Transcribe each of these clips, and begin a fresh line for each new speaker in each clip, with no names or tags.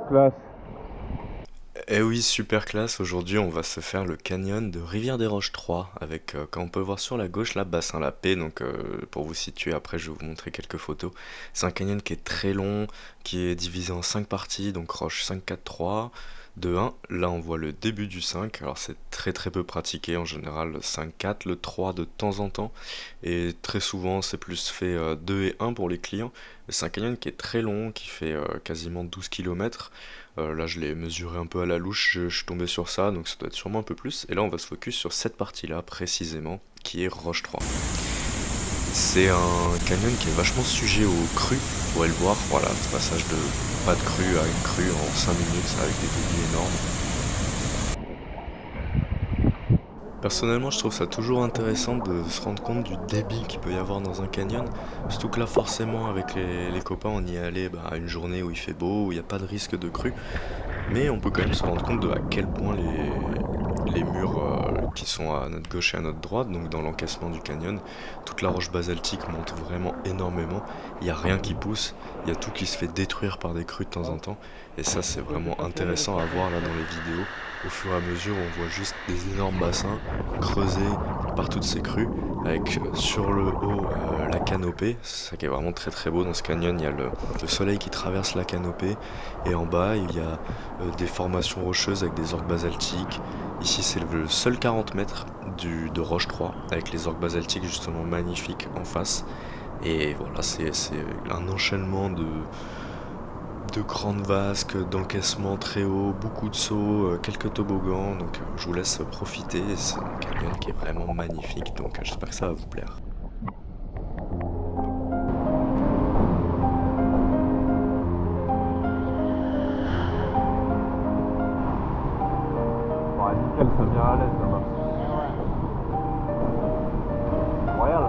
Classe.
Eh oui, super classe. Aujourd'hui, on va se faire le canyon de Rivière-des-Roches 3 avec, comme on peut voir sur la gauche, là, Bassin-la-Paix. Donc, pour vous situer, après, je vais vous montrer quelques photos. C'est un canyon qui est très long, qui est divisé en 5 parties. Donc, Roche 5, 4, 3, 2, 1. Là, on voit le début du 5. Alors, c'est très très peu pratiqué en général, le 5, 4, le 3 de temps en temps. Et très souvent, c'est plus fait 2 et 1 pour les clients. Mais c'est un canyon qui est très long, qui fait quasiment 12 km. Là, je l'ai mesuré un peu à la louche, je suis tombé sur ça, donc ça doit être sûrement un peu plus. Et là, on va se focus sur cette partie-là, précisément, qui est Roche 3. C'est un canyon qui est vachement sujet aux crues, vous pourrez le voir. Voilà, ce passage de pas de crue à une crue en 5 minutes, avec des débits énormes. Personnellement, je trouve ça toujours intéressant de se rendre compte du débit qu'il peut y avoir dans un canyon. Surtout que là, forcément, avec les copains, on y est allé à une journée où il fait beau, où il n'y a pas de risque de crue. Mais on peut quand même se rendre compte de à quel point les murs qui sont à notre gauche et à notre droite, donc dans l'encaissement du canyon, toute la roche basaltique monte vraiment énormément. Il n'y a rien qui pousse, il y a tout qui se fait détruire par des crues de temps en temps. Et ça, c'est vraiment intéressant à voir là dans les vidéos. Au fur et à mesure, on voit juste des énormes bassins creusés par toutes ces crues, avec sur le haut la canopée. C'est ça qui est vraiment très très beau dans ce canyon. Il y a le soleil qui traverse la canopée, et en bas, il y a des formations rocheuses avec des orgues basaltiques. Ici, c'est le seul 40 mètres de Roche 3, avec les orgues basaltiques justement magnifiques en face. Et voilà, c'est un enchaînement de grandes vasques, d'encaissements très hauts, beaucoup de sauts, quelques toboggans. Donc je vous laisse profiter. C'est un canyon qui est vraiment magnifique, donc j'espère que ça va vous plaire.
Ouais, nickel, ça vient à l'aise là-bas. Royal.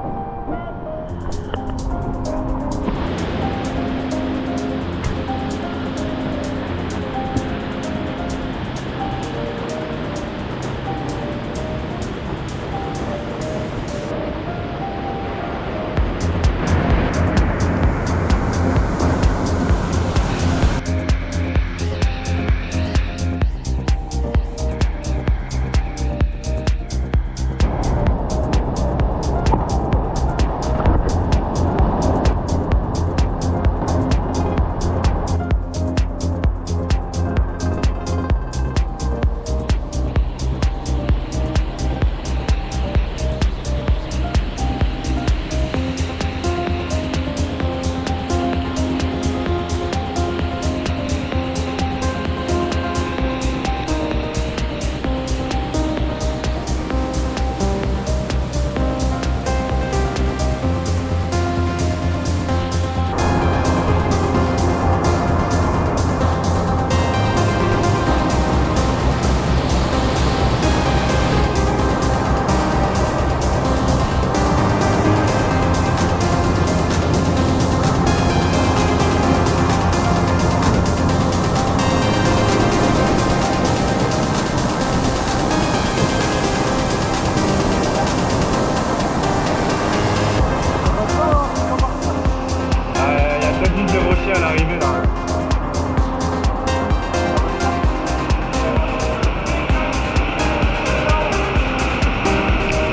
Il y a peut-être une de rocher à l'arrivée là.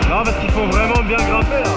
Non, parce qu'il faut vraiment bien grimper là.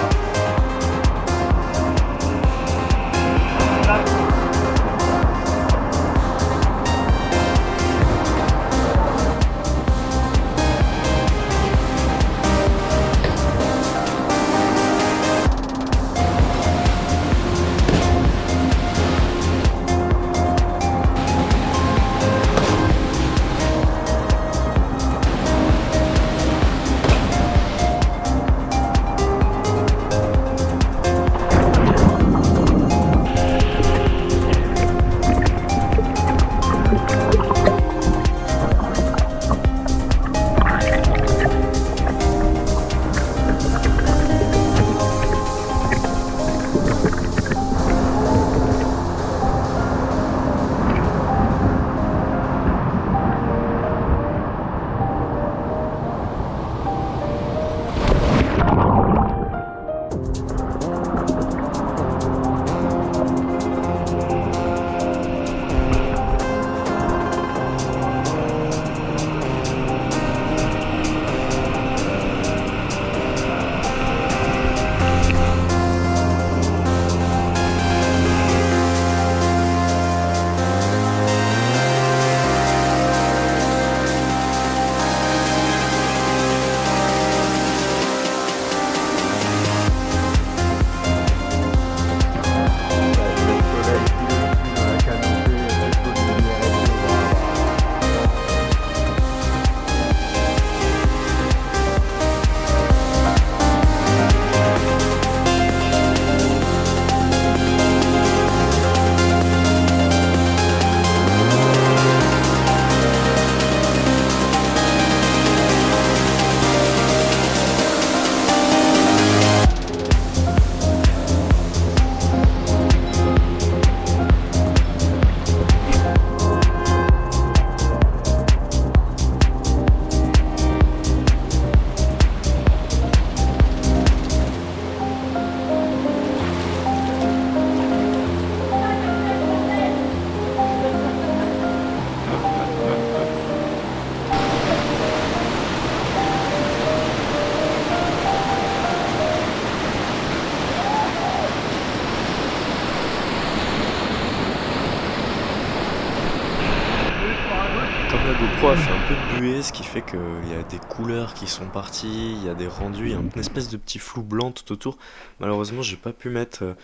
froid, il fait un peu buée, ce qui fait qu'il y a des couleurs qui sont parties, il y a des rendus, il y a une espèce de petit flou blanc tout autour. Malheureusement, j'ai pas pu mettre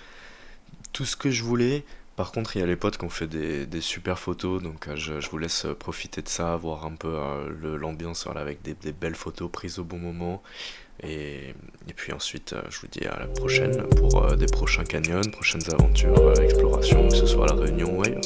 tout ce que je voulais. Par contre, il y a les potes qui ont fait des super photos, donc je vous laisse profiter de ça, voir un peu l'ambiance voilà, avec des belles photos prises au bon moment. Et puis ensuite, je vous dis à la prochaine pour des prochains canyons, prochaines aventures, explorations, que ce soit à La Réunion ou ailleurs.